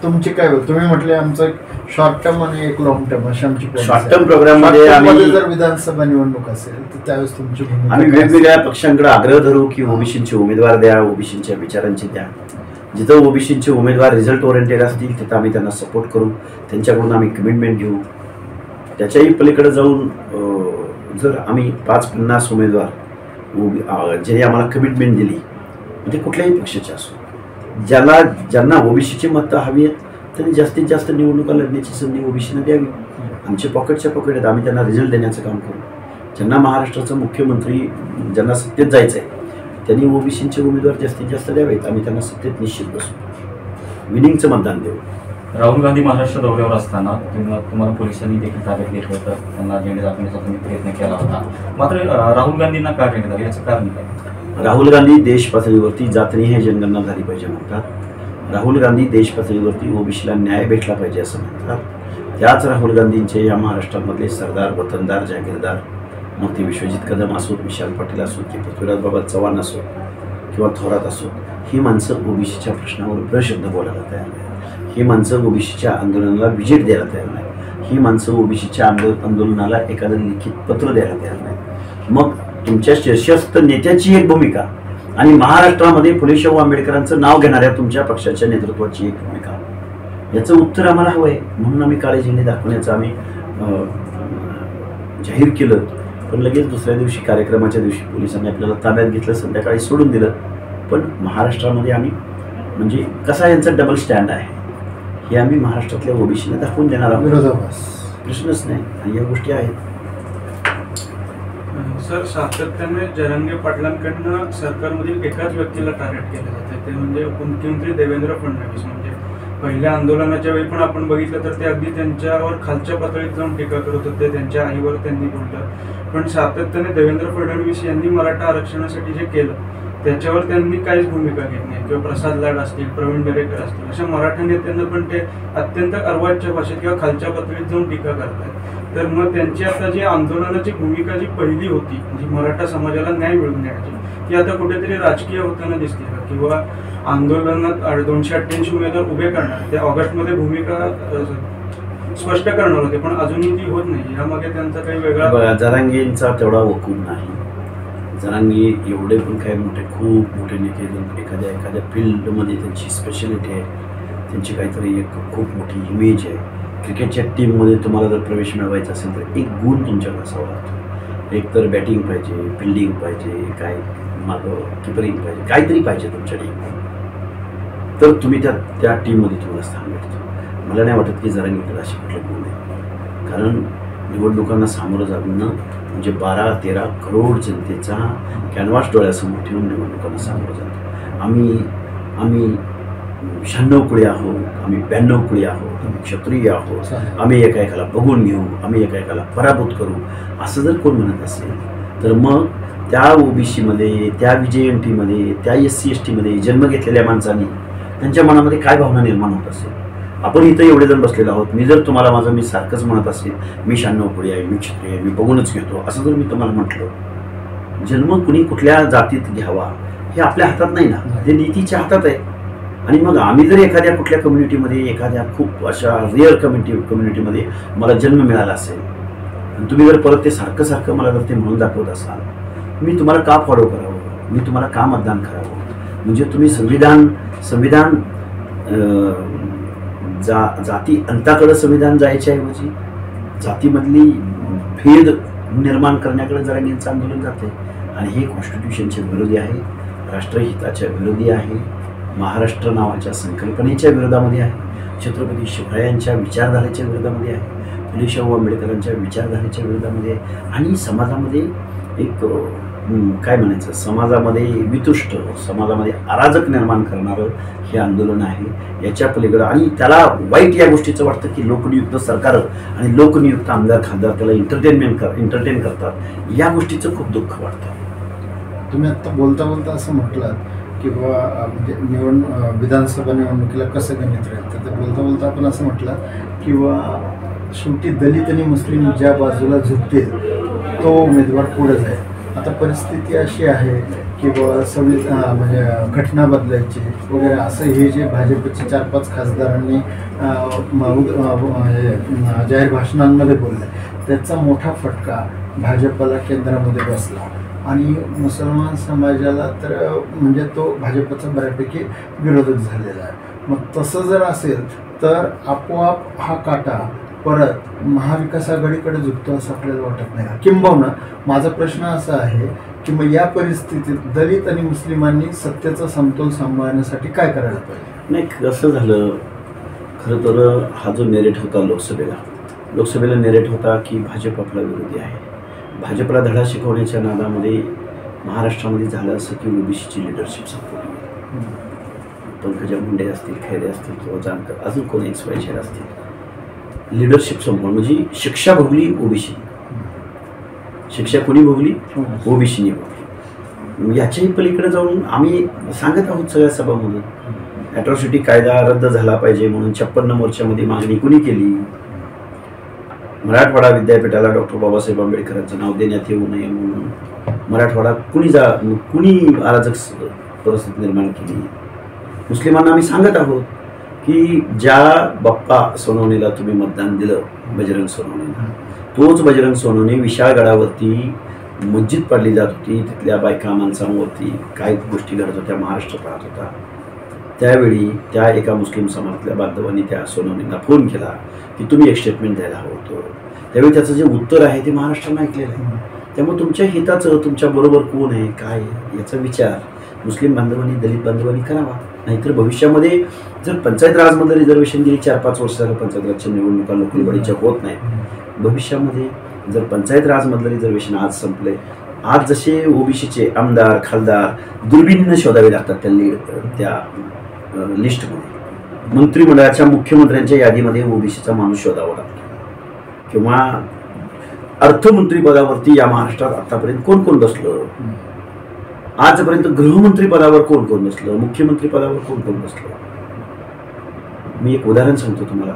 तुमची काय होईल? तुम्ही म्हटले आमचं शॉर्ट टर्म आणि एक लॉंग टर्म अशी आमची शॉर्ट टर्म प्रोग्राममध्ये आम्ही जर विधानसभा निवडणूक असेल तर त्यावेळेस तुमची आम्ही वेगवेगळ्या पक्षांकडे आग्रह धरू की ओबीसीचे उमेदवार द्या, ओबीसीच्या विचारांची द्या. जिथं ओबीसीचे उमेदवार रिझल्ट ओरिएंटेड असतील तिथं आम्ही त्यांना सपोर्ट करू, त्यांच्याकडून आम्ही कमिटमेंट घेऊ. त्याच्याही पलीकडे जाऊन जर आम्ही 5-50 उमेदवार ज्यांनी आम्हाला कमिटमेंट दिली, म्हणजे कुठल्याही पक्षाचे असो, ज्यांना ओबीसीची मतं हवी आहेत त्यांनी जास्तीत जास्त निवडणुका लढण्याची संधी ओबीसीने द्यावी. आमचे पॉकेटच्या पॉकेट आम्ही त्यांना रिझल्ट देण्याचं काम करू. ज्यांना महाराष्ट्राचा मुख्यमंत्री ज्यांना सत्तेत जायचं आहे त्यांनी ओबीसीचे उमेदवार जास्तीत जास्त द्यावेत. आम्ही त्यांना सत्तेत निश्चित बसू, विनिंगचं मतदान देऊ. राहुल गांधी महाराष्ट्र दौऱ्यावर असताना तुम्हाला पोलिसांनी देखील ताब्यात घेतलं होतं, त्यांना जेणे दाखवण्याचा तुम्ही प्रयत्न केला होता. मात्र राहुल गांधींना का घेण्यात आलं याचं कारण काय? राहुल गांधी देश पातळीवरती जातनिहाय जनगणना झाली पाहिजे म्हणतात. राहुल गांधी देश पातळीवरती ओबीसीला न्याय भेटला पाहिजे असं म्हणतात. त्याच राहुल गांधींचे या महाराष्ट्रामधले सरदार, वतनदार, जागीरदार, मग ते विश्वजित कदम असोत, विशाल पाटील असोत की पृथ्वीराज बाबा चव्हाण असो किंवा थोरात असो, ही माणसं ओबीसीच्या प्रश्नावर प्रशब्द बोलायला तयार नाही. ही माणसं ओबीसीच्या आंदोलनाला विजेट द्यायला तयार नाही. ही माणसं ओबीसीच्या आंदोलनाला एखादं लिखित पत्र द्यायला तयार नाही. मग तुमच्या शीर्षस्थ नेत्याची एक भूमिका आणि महाराष्ट्रामध्ये फुले शाहू आंबेडकरांचं नाव घेणाऱ्या तुमच्या पक्षाच्या नेतृत्वाची एक भूमिका, याचं उत्तर आम्हाला हवं आहे. म्हणून आम्ही काळे झेंडे दाखवण्याचं आम्ही जाहीर केलं. पण लगेच दुसऱ्या दिवशी, कार्यक्रमाच्या दिवशी पोलिसांनी आपल्याला ताब्यात घेतलं, संध्याकाळी सोडून दिलं. पण महाराष्ट्रामध्ये आम्ही म्हणजे कसा यांचा डबल स्टँड आहे हे आम्ही महाराष्ट्रातल्या ओबीसीने दाखवून देणार आहोत. प्रश्नच नाही. आणि या गोष्टी आहेत. सर, सातत्याने जरांगे पाटलांकडनं सरकारमधील एकाच व्यक्तीला टार्गेट केलं जातं, ते म्हणजे मुख्यमंत्री देवेंद्र फडणवीस. म्हणजे पहिल्या आंदोलनाच्या वेळी पण आपण बघितलं तर ते अगदी त्यांच्यावर खालच्या पातळीत जाऊन टीका करत होते, त्यांच्या आईवर त्यांनी बोललं. पण सातत्याने देवेंद्र फडणवीस यांनी मराठा आरक्षणासाठी जे केलं त्याच्यावर त्यांनी काहीच भूमिका घेतली नाही. किंवा प्रसाद लाड असतील, प्रवीण दरेकर असतील, अशा मराठा नेत्यांना पण ते अत्यंत अर्वाच्य भाषेत किंवा खालच्या पातळीत जाऊन टीका करतात. तर मग त्यांची आता जी आंदोलनाची भूमिका जी पहिली होती, जी मराठा समाजाला न्याय मिळवून देण्याची, ती आता कुठेतरी राजकीय होताना दिसते का? किंवा आंदोलनात 288 उमेदवार उभे करणार, ते ऑगस्टमध्ये भूमिका स्पष्ट करणार होते, पण अजूनही ती होत नाही. यामागे त्यांचा काही वेगळा जरांगेंचा तेवढा वकून नाही. जरांगे एवढे पण काय खूप मोठे नेते, एखाद्या फील्डमध्ये त्यांची स्पेशलिटी आहे, त्यांची काहीतरी एक खूप मोठी इमेज आहे. क्रिकेटच्या टीममध्ये तुम्हाला जर प्रवेश मिळवायचा असेल तर एक गुण तुमच्याकडे असावा लागतो. एक तर बॅटिंग पाहिजे, फिल्डिंग पाहिजे, काय मागं किपरिंग पाहिजे, काहीतरी पाहिजे तुमच्या टीममध्ये, तर तुम्ही त्या टीममध्ये तुम्हाला स्थान भेटतं. मला नाही वाटत की जरांगेकडे अशी कुठलं गुण आहे. कारण निवडणुकांना सामोरं जाणं म्हणजे 12-13 करोड जनतेचा कॅनव्हास डोळ्यासमोर ठेवून निवडणुकांना सामोरं जातो. आम्ही 96 कुळी आहोत, आम्ही 92 कुळी आहोत, आम्ही क्षत्रिय आहोत, आम्ही एका बघून घेऊ, आम्ही एका पराभूत करू, असं जर कोण म्हणत असेल तर मग त्या ओबीसीमध्ये, त्या VJMT-मध्ये, त्या SC/ST-मध्ये जन्म घेतलेल्या माणसांनी त्यांच्या मनामध्ये काय भावना निर्माण होत असेल. आपण इथं एवढे जण बसलेलो आहोत. मी जर तुम्हाला मी सारखंच म्हणत असेल मी 96 कुळी आहे, मी क्षत्रिय आहे, मी बघूनच घेतो, असं जर मी तुम्हाला म्हटलं, जन्म कुणी कुठल्या जातीत घ्यावा हे आपल्या हातात नाही ना, ते नीतीच्या हातात आहे. आणि मग आम्ही जर एखाद्या कुठल्या कम्युनिटीमध्ये, एखाद्या खूप अशा रिअर कम्युनिटीमध्ये मला जन्म मिळाला असेल आणि तुम्ही जर परत ते सारखं मला जर ते म्हणून दाखवत असाल, मी तुम्हाला का फॉलो करावं, मी तुम्हाला का मतदान करावं. म्हणजे तुम्ही संविधान जाती अंताकडे संविधान जायच्या ऐवजी जातीमधली भेद निर्माण करण्याकडे जरांगेंचं आंदोलन जाते. आणि हे कॉन्स्टिट्यूशनच्या विरोधी आहे, राष्ट्रहिताच्या विरोधी आहे, महाराष्ट्र नावाच्या संकल्पनेच्या विरोधामध्ये आहे, छत्रपती शिवरायांच्या विचारधारेच्या विरोधामध्ये आहे, फुले शाहू आंबेडकरांच्या विचारधारेच्या विरोधामध्ये आहे. आणि समाजामध्ये एक काय म्हणायचं, समाजामध्ये वितुष्ट, समाजामध्ये अराजक निर्माण करणारं हे आंदोलन आहे. याच्या पलीकडं आणि त्याला वाईट या गोष्टीचं वाटतं की लोकनियुक्त सरकार आणि लोकनियुक्त आमदार खासदार त्याला एंटरटेन करतात. या गोष्टीचं खूप दुःख वाटतं. तुम्ही आत्ता बोलता असं म्हटलं की बाबा म्हणजे विधानसभा निवडणुकीला कसं गणित राहील, तर बोलता आपण असं म्हटलं की शेवटी दलित आणि मुस्लिम ज्या बाजूला झुकतील तो उमेदवार पुढे जाईल. आता परिस्थिती अशी आहे की बाबा म्हणजे घटना बदलायची वगैरे असं हे जे भाजपचे 4-5 खासदारांनी जाहीर भाषणांमध्ये बोलले, त्याचा मोठा फटका भाजपला केंद्रामध्ये बसला आणि मुसलमान समाजाला तर म्हणजे तो भाजपचा बऱ्यापैकी विरोधक झालेला आहे. मग तसं जर असेल तर आपोआप हा काटा परत महाविकास आघाडीकडे झुकतो असं आपल्याला वाटत नाही. किंबहुना माझा प्रश्न असा आहे की मग या परिस्थितीत दलित आणि मुस्लिमांनी सत्तेचा समतोल सांभाळण्यासाठी काय करायला पाहिजे. नाही, कसं झालं खरं तर हा जो नेरेट होता लोकसभेला नेरेट होता की भाजप आपला विरोधी आहे. भाजपला धडा शिकवण्याच्या नादामध्ये महाराष्ट्रामध्ये झालं असं की ओबीसीची लिडरशिप संपवली. पंकजा मुंडे असतील, खैरे असतील किंवा जानकर, अजून कोणी XYZ असतील, लिडरशिप संपवून म्हणजे शिक्षा भोगली ओबीसी. शिक्षा कोणी भोगली? ओबीसीने भोगली. याच्याही पलीकडे जाऊन आम्ही सांगत आहोत सगळ्या सभामधून, ॲट्रॉसिटी कायदा रद्द झाला पाहिजे म्हणून 56 मोर्चामध्ये मागणी कुणी केली? मराठवाडा विद्यापीठाला डॉक्टर बाबासाहेब आंबेडकरांचं नाव देण्यात येऊ नये म्हणून मराठवाडा कुणी अराजक परिस्थिती निर्माण केली? मुस्लिमांना आम्ही सांगत आहोत की ज्या बाप्पा सोनवणेला तुम्ही मतदान दिलं, बजरंग सोनवणेला, तोच बजरंग सोनवणे विशाळ गडावरती मस्जिद पाडली जात होती, तिथल्या बायका माणसांवरती काय गोष्टी घडत होत्या महाराष्ट्र पाहत होता. त्यावेळी त्या एका मुस्लिम समाजातल्या बांधवांनी त्या सोनवणेला फोन केला की तुम्ही एक स्टेटमेंट द्यायला हवं होतं. त्यावेळी त्याचं जे उत्तर आहे ते महाराष्ट्रानं ऐकलेलं आहे. त्यामुळे तुमच्या हिताचं, तुमच्या बरोबर कोण आहे काय याचा विचार मुस्लिम बांधवांनी, दलित बांधवांनी करावा. नाहीतर भविष्यामध्ये जर पंचायत राजमध्ये रिझर्वेशन गेली 4-5 वर्ष झालं, पंचायत राजच्या निवडणुका लोकलवाडीच्या होत नाहीत. भविष्यामध्ये जर पंचायत राजमधलं रिझर्वेशन आज संपलंय, आज जसे ओबीसीचे आमदार खासदार दुर्बिणीनं शोधावे लागतात त्या लिस्टमध्ये, मंत्रिमंडळाच्या मुख्यमंत्र्यांच्या यादीमध्ये ओबीसीचा माणूस शोधावा लागतो. किंवा अर्थमंत्री पदावरती या महाराष्ट्रात आतापर्यंत कोण कोण बसलं, आजपर्यंत गृहमंत्री पदावर कोण कोण बसलं, मुख्यमंत्री पदावर कोण कोण बसलं. मी एक उदाहरण सांगतो तुम्हाला.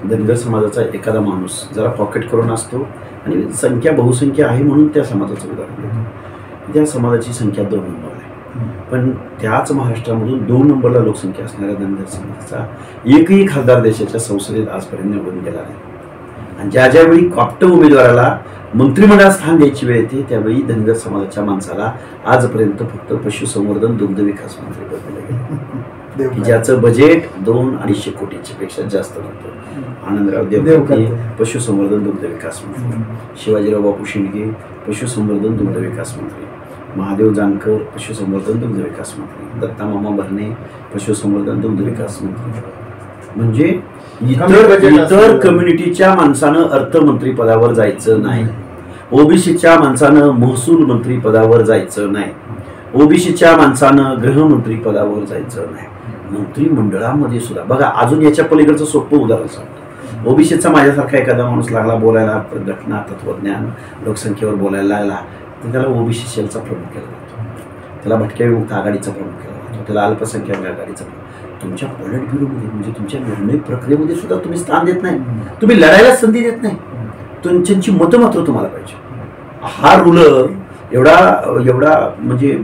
धनगर समाजाचा एखादा माणूस जरा पॉकेट करून असतो आणि बहुसंख्या आहे म्हणून त्या समाजाचं उदाहरण देतो. त्या समाजाची संख्या 2 नंबरला आहे, पण त्याच महाराष्ट्रामधून 2 नंबरला लोकसंख्या असणाऱ्या धनगर समाजाचा एकही खासदार देशाच्या संसदेत आजपर्यंत निवडून गेला नाही. आणि ज्यावेळी कॉप्ट उमेदवाराला मंत्रिमंडळात स्थान द्यायची वेळ येते त्यावेळी धनगर समाजाच्या माणसाला आजपर्यंत फक्त पशुसंवर्धन दुग्ध विकास मंत्री पद दिलं गेलं, ज्याचं बजेट 200-250 कोटीच्या पेक्षा जास्त नव्हतं. आनंदराव देवकते पशुसंवर्धन दुग्ध विकास मंत्री, शिवाजीराव बापू शेंडगे पशुसंवर्धन दुग्ध विकास मंत्री, महादेव जानकर पशुसंवर्धन दुग्ध विकास मंत्री, दत्ता मामा भरणे पशुसंवर्धन दुग्ध विकास मंत्री. म्हणजे इतर कम्युनिटीच्या माणसानं अर्थमंत्री पदावर जायचं नाही, ओबीसीच्या माणसानं महसूल मंत्री पदावर जायचं नाही, ओबीसीच्या माणसानं गृहमंत्री पदावर जायचं नाही. मंत्रिमंडळामध्ये सुद्धा बघा, अजून याच्या पलीकडचं सोपं उदाहरण सांगतो. ओबीसीचा माझ्यासारखा एखादा माणूस लागला बोलायला, घटना, तत्वज्ञान, लोकसंख्येवर बोलायला लागला, तर त्याला ओबीसी सेलचा प्रमुख केला जातो, त्याला भटक्या विमुक्त आघाडीचा प्रमुख केला जातो, त्याला अल्पसंख्याक आघाडीचा प्रमुख. तुमच्या पॉलिट ब्युरोमध्ये म्हणजे तुमच्या निर्णय प्रक्रियेमध्ये सुद्धा तुम्ही स्थान देत नाही, तुम्ही लढायला संधी देत नाही. तुमच्यांची मतं मात्र तुम्हाला पाहिजे. हा रुलर एवढा म्हणजे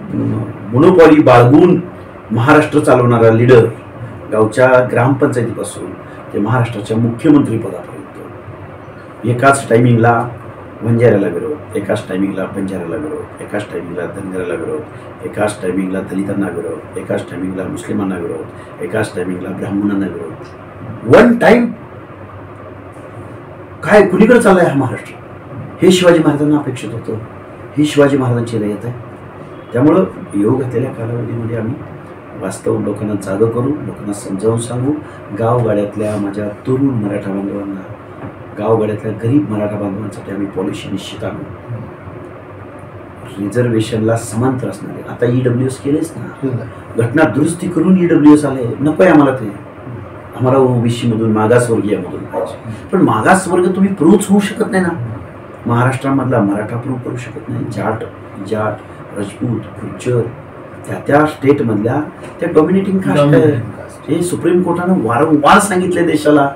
मोनोपॉली बाळगून महाराष्ट्र चालवणारा लीडर, गावच्या ग्रामपंचायतीपासून ते महाराष्ट्राच्या मुख्यमंत्री पदापर्यंत एकाच टायमिंगला वंजाऱ्याला विरोध, एकाच टायमिंगला बंजाऱ्याला विरोध, एकाच टायमिंगला धनगराला विरोध, एकाच टायमिंगला दलितांना विरोध, एकाच टायमिंगला मुस्लिमांना विरोध, एकाच टायमिंगला ब्राह्मणांना विरोध. वन टाइम काय कुणीकडे चाललाय हा महाराष्ट्र? हे शिवाजी महाराजांना अपेक्षित होतं, ही शिवाजी महाराजांची रयत आहे. त्यामुळं योग असलेल्या कालावधीमध्ये आम्ही वास्तव लोकांना जागं करू, लोकांना समजावून सांगू. गावगाड्यातल्या माझ्या तरुण मराठा बांधवांना, गावगाड्यातल्या गरीब मराठा बांधवांसाठी आम्ही पॉलिसी निश्चित आणू. रिझर्वेशनला समांतर असणारे, आता EWS केलेच ना, घटना दुरुस्ती करून EWS आले. नको आहे आम्हाला ते, आम्हाला ओबीसी मधून मागासवर्गीयामधून पाहिजे. पण मागासवर्ग तुम्ही प्रूव्ह होऊ शकत नाही ना. महाराष्ट्रामधला मराठा प्रूव्ह करू शकत नाही, जाट, राजपूत, गुर्जर, त्या स्टेटमधल्या त्या डॉमिनेटिंग कास्ट आहे. हे सुप्रीम कोर्टानं वारंवार सांगितले देशाला.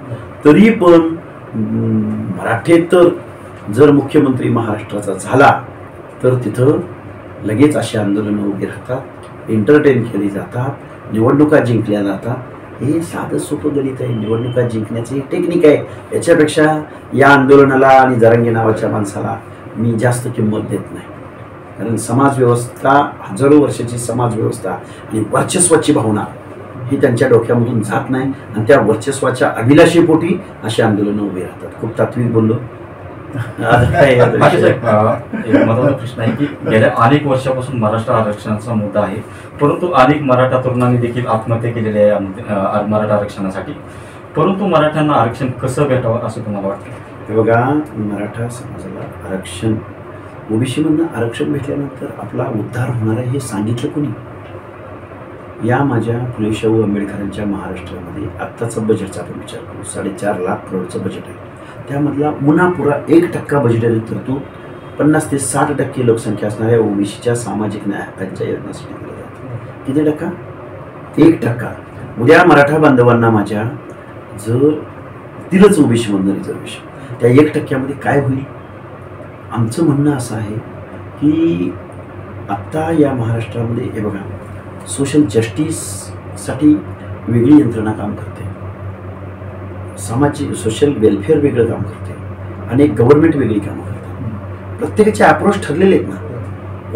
तरी पण मराठेतर जर मुख्यमंत्री महाराष्ट्राचा झाला तर तिथं लगेच अशी आंदोलनं उभी राहतात, एंटरटेन केली जातात, निवडणुका जिंकल्या जातात. हे साधं सोपं गणित आहे. निवडणुका जिंकण्याची टेक्निक आहे. याच्यापेक्षा या आंदोलनाला आणि जरांगे नावाच्या माणसाला मी जास्त किंमत देत नाही. कारण समाजव्यवस्था, हजारो वर्षाची समाजव्यवस्था आणि वर्चस्वाची भावना ही त्यांच्या डोक्यामधून जात नाही आणि त्या वर्चस्वाच्या अभिलाषेपोटी अशी आंदोलनं उभी राहतात. खूप तात्विक बोललो. एक महत्त्वाचा प्रश्न आहे की गेल्या अनेक वर्षापासून महाराष्ट्र आरक्षणाचा मुद्दा आहे, परंतु अनेक मराठा तरुणांनी देखील आत्महत्या केलेली आहे मराठा आरक्षणासाठी. परंतु मराठ्यांना आरक्षण कसं भेटावं असं तुम्हाला वाटतं? हे बघा, मराठा समाजाला आरक्षण, ओबीसीमधनं आरक्षण भेटल्यानंतर आपला उद्धार होणार आहे हे सांगितलं कोणी? या माझ्या फुले शाहू आंबेडकरांच्या महाराष्ट्रामध्ये आत्ताचं बजेटचा आपण विचार करू, 4.5 लाख करोडचं बजेट आहे. त्यामधला मुनापुरा 1% बजेटरी तरतूद 50 ते 60% लोकसंख्या असणाऱ्या ओबीसीच्या सामाजिक न्याय हक्कांच्या योजनासाठी दिलं जातं. किती टक्का? 1%. उद्या मराठा बांधवांना माझ्या जर दिलंच ओबीसीमधनं रिझर्वेशन, त्या 1%मध्ये काय होईल? आमचं म्हणणं असं आहे की आत्ता या महाराष्ट्रामध्ये हे बघा, सोशल जस्टिससाठी वेगळी यंत्रणा काम करते, सामाजिक सोशल वेलफेअर वेगळं काम करते, आणि गव्हर्नमेंट वेगळी कामं करते. प्रत्येकाचे अप्रोच ठरलेले आहेत ना.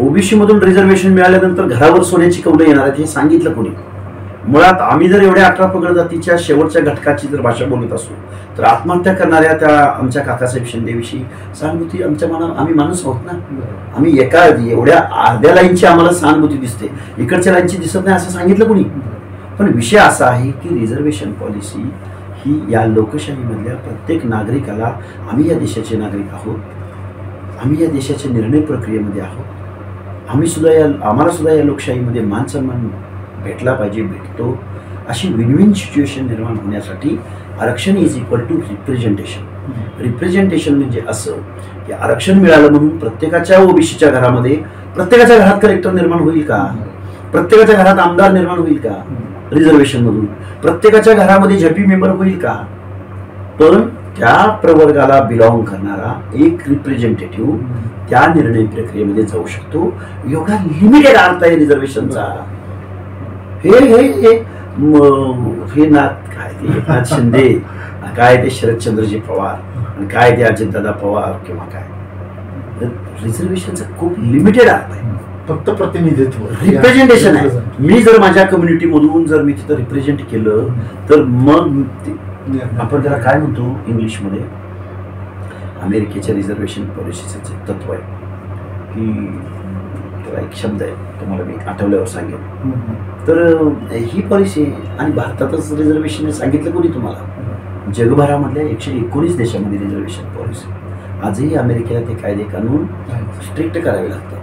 ओबीसीमधून रिझर्वेशन मिळाल्यानंतर घरावर सोन्याची कौलं येणार आहेत हे सांगितलं कोणी? मुळात आम्ही जर एवढ्या 18 पगड जातीच्या शेवटच्या घटकाची जर भाषा बोलत असू तर आत्महत्या करणाऱ्या त्या आमच्या काकासाहेब शिंदेविषयी सहानुभूती आम्ही माणूस आहोत ना. आम्ही एका एवढ्या अर्ध्या लाईनची आम्हाला सहानुभूती दिसते, इकडच्या लाईनची दिसत नाही असं सांगितलं कोणी? पण विषय असा आहे की रिझर्वेशन पॉलिसी ही या लोकशाहीमधल्या प्रत्येक नागरिकाला, आम्ही या देशाचे नागरिक आहोत, आम्ही या देशाच्या निर्णय प्रक्रियेमध्ये आहोत, आम्हाला सुद्धा या लोकशाहीमध्ये मान सन्मान भेटला पाहिजे, भेटतो, अशी विन विन सिच्युएशन निर्माण होण्यासाठी आरक्षण is equal to representation. Representation म्हणजे असं की आरक्षण मिळालं म्हणून प्रत्येकाच्या ओबीसीच्या घरामध्ये, प्रत्येकाच्या घरात कलेक्टर निर्माण होईल का? प्रत्येकाच्या घरात आमदार निर्माण होईल का रिझर्वेशन मधून? प्रत्येकाच्या घरामध्ये झेपी मेंबर होईल का? पण त्या प्रवर्गाला बिलॉंग करणारा एक रिप्रेझेंटेटिव्ह त्या निर्णय प्रक्रियेमध्ये जाऊ शकतो. एवढा लिमिटेड अर्थ आहे रिझर्वेशनचा. हे नाथ काय ते एकनाथ शिंदे, काय ते शरदचंद्रजी पवार, आणि काय ते अजितदादा पवार किंवा काय, रिझर्वेशनचा खूप लिमिटेड अर्थ आहे. फक्त प्रतिनिधित्व, रिप्रेझेंटेशन आहे. मी जर माझ्या कम्युनिटी मधून जर मी तिथं रिप्रेझेंट केलं तर मग आपण त्याला काय म्हणतो इंग्लिशमध्ये, अमेरिकेच्या रिझर्वेशन पॉलिसीचं जे तत्व आहे की त्याला एक शब्द आहे, तुम्हाला मी आठवल्यावर सांगेन. तर ही पॉलिसी आणि भारतातच रिझर्वेशन सांगितलं कोणी तुम्हाला? जगभरामधल्या 119 देशामध्ये रिझर्वेशन पॉलिसी. आजही अमेरिकेला ते कायदे कानून स्ट्रिक्ट करावे लागतात.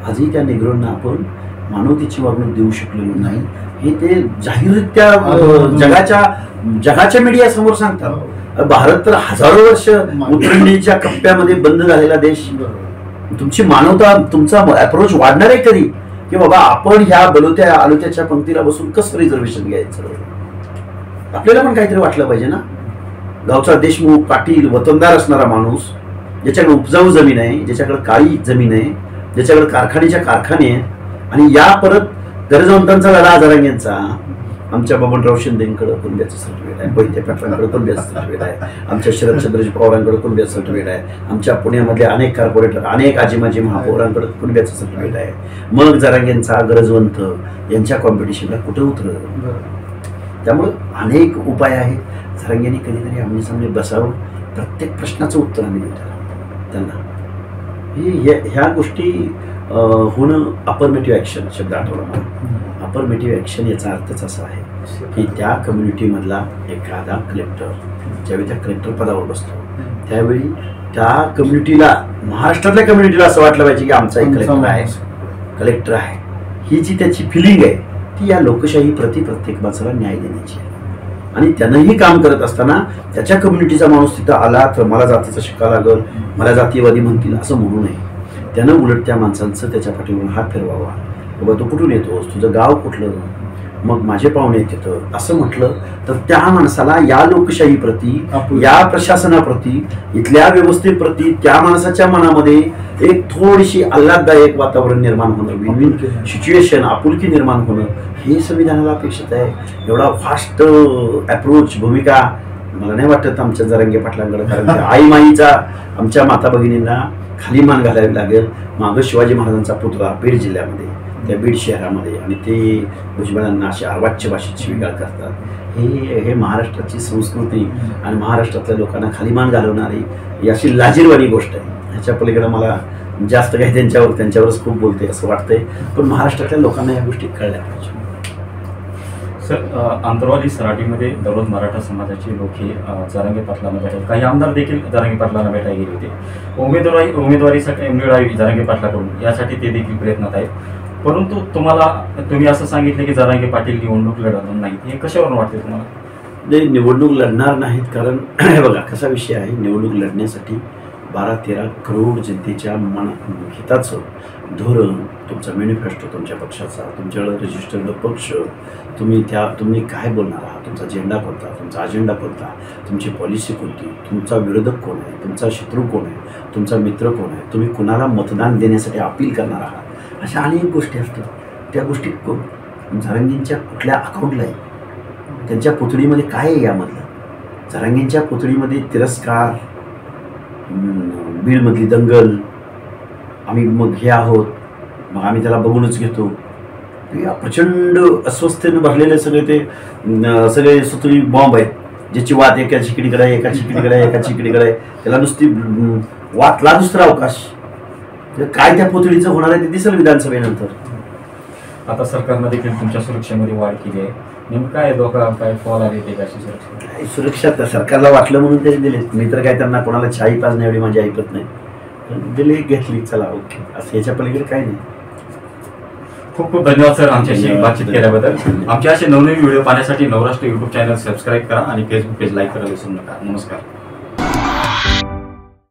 आजही त्या निग्रोंना आपण मानवतेची वागणूक देऊ शकलेलो नाही हे ते जाहीररित्या जगाच्या मीडिया समोर सांगतात. भारत तर हजारो वर्ष उतरणीच्या कप्प्यामध्ये बंद झालेला देश. तुमची मानवता, तुमचा अप्रोच वाढणार आहे कधी की बाबा आपण ह्या आलोत्याच्या पंक्तीला बसून कसं रिझर्वेशन घ्यायचं. आपल्याला पण काहीतरी वाटलं पाहिजे ना. गावचा देशमुख, पाटील, वतनदार असणारा माणूस, ज्याच्याकडे उपजाऊ जमीन आहे, ज्याच्याकडे काळी जमीन आहे, ज्याच्याकडे कारखाने आहेत, आणि या परत गरजवंतांचा लढा जरांगेंचा. आमच्या बबनराव शिंदेकडे कुणब्याचं सर्टिफिकेट आहे, मोहिते पाटलांकडे कुणब्याचं सर्टिफिकेट आहे, आमच्या शरदचंद्रजी पवारांकडे कुणब्याचं सर्टिफिकेट आहे, आमच्या पुण्यामधले अनेक कॉर्पोरेटर, अनेक आजीमाजी महापौरांकडे कुणब्याचं सर्टिफिकेट आहे. मग जरांगेंचा गरजवंत यांच्या कॉम्पिटिशनला कुठे उतरलं. त्यामुळे अनेक उपाय आहेत. जरांगेंनी कधीतरी आमने सामने बसावं, प्रत्येक प्रश्नाचं उत्तर आम्ही देऊ त्यांना. ह्या गोष्टी होणं, अफर्मेटिव्ह ॲक्शन शब्द आठवला मला. अफर्मेटिव्ह ॲक्शन याचा अर्थच असा आहे की त्या कम्युनिटीमधला एखादा कलेक्टर ज्यावेळी त्या कलेक्टर पदावर बसतो त्यावेळी त्या कम्युनिटीला, महाराष्ट्रातल्या कम्युनिटीला असं वाटलं पाहिजे की आमचा एक कलेक्टर आहे. ही जी त्याची फिलिंग आहे ती या लोकशाही प्रति प्रत्येक माणसाला न्याय देण्याची आहे. आणि त्यानंही काम करत असताना त्याच्या कम्युनिटीचा माणूस तिथं आला तर मला जातीचा शिक्का लागल, मला जातीयवादी म्हणतील असं म्हणू नये. त्यानं उलट त्या माणसांचं त्याच्या पाठीवरून हात फिरवावा. बाबा तू कुठून येतोस, तुझं गाव कुठलं, मग माझे पाहुणे येतं असं म्हटलं तर त्या माणसाला या लोकशाहीप्रती, या प्रशासनाप्रती, इथल्या व्यवस्थेप्रती त्या माणसाच्या मनामध्ये एक थोडीशी आल्हाददायक वातावरण निर्माण होणं, विन विन सिच्युएशन, आपुलकी निर्माण होणं हे संविधानाला अपेक्षित आहे. एवढा फास्ट अप्रोच, भूमिका मला नाही वाटत आमच्या जरांगे पाटलांकडे. कारण आई माईचा आमच्या माता भगिनींना खाली मान घालावी लागेल. मागं शिवाजी महाराजांचा पुतळा बीड जिल्ह्यामध्ये, त्या बीड शहरामध्ये, आणि ते भुजबळांना अशी अर्वाच्य भाषेत शिवीगाळ करतात. हे महाराष्ट्राची संस्कृती आणि महाराष्ट्रातल्या लोकांना खाली मान घालवणारी अशी लाजिरवाणी गोष्ट आहे. ह्याच्या पलीकडे मला जास्त काही त्यांच्यावरच खूप बोलते असं वाटतंय. पण महाराष्ट्रातल्या लोकांना या गोष्टी कळल्या पाहिजे. सर, आंतरवाली सराटीमध्ये दररोज मराठा समाजाचे लोक हे जरांगे पाटलांना भेटायचे. काही आमदार देखील जरांगे पाटलांना भेटायला गेले होते. उमेदवारीसाठी मिळावी जरांगे पाटलाकडून यासाठी ते देखील प्रयत्नात आहेत. परंतु तुम्ही असं सांगितलं की जरांगे पाटील निवडणूक लढवणार नाहीत, हे कशावरून वाटते तुम्हाला? नाही, निवडणूक लढणार नाहीत. कारण बघा कसा विषय आहे, निवडणूक लढण्यासाठी 12-13 करोड जनतेच्या हिताचं धोरण, तुमचा मॅनिफेस्टो तुमच्या पक्षाचा, तुमच्याकडे रजिस्टर्ड पक्ष, तुम्ही काय बोलणार आहात, तुमचा झेंडा कोणता, तुमचा अजेंडा कोणता, तुमची पॉलिसी कोणती, तुमचा विरोधक कोण आहे, तुमचा शत्रू कोण आहे, तुमचा मित्र कोण आहे, तुम्ही कुणाला मतदान देण्यासाठी अपील करणार आहात, अशा अनेक गोष्टी असतात. त्या गोष्टी जरांगेंच्या कुठल्या अकाउंटला आहे, त्यांच्या पुतळीमध्ये काय आहे यामधलं. जरांगेंच्या पुतळीमध्ये तिरस्कार, बीडमधली दंगल, आम्ही मग हे आहोत, मग आम्ही त्याला बघूनच घेतो, या प्रचंड अस्वस्थतेनं भरलेले सगळे सुतळी बॉम्ब आहेत, ज्याची वात एका चिकडीकडे आहे, एका चिकडीकडे आहे, एका चिकडीकडे आहे, त्याला नुसती वातला दुसरा अवकाश. काय त्या पुतळीचं होणार आहे ते दिसेल विधानसभेनंतर. आता सरकारनं देखील तुमच्या सुरक्षेमध्ये वाढ केली आहे. नेमकं काय काय फॉल आले ते कशी सुरक्षा? सुरक्षा तर सरकारला वाटलं म्हणून ते दिले. मी तर काय त्यांना कोणाला चाही पाजण्या एवढी माझी ऐकत नाही. दिले, घेतली, चला ओके, असं याच्या पलीकडे काही नाही. खूप खूप धन्यवाद सर आमच्याशी बातचीत केल्याबद्दल. आमचे असे नवनवीन व्हिडिओ पाहण्यासाठी नवराष्ट्र यूट्यूब चॅनल सबस्क्राईब करा आणि फेसबुक पेज लाईक करायला विसरू नका. नमस्कार.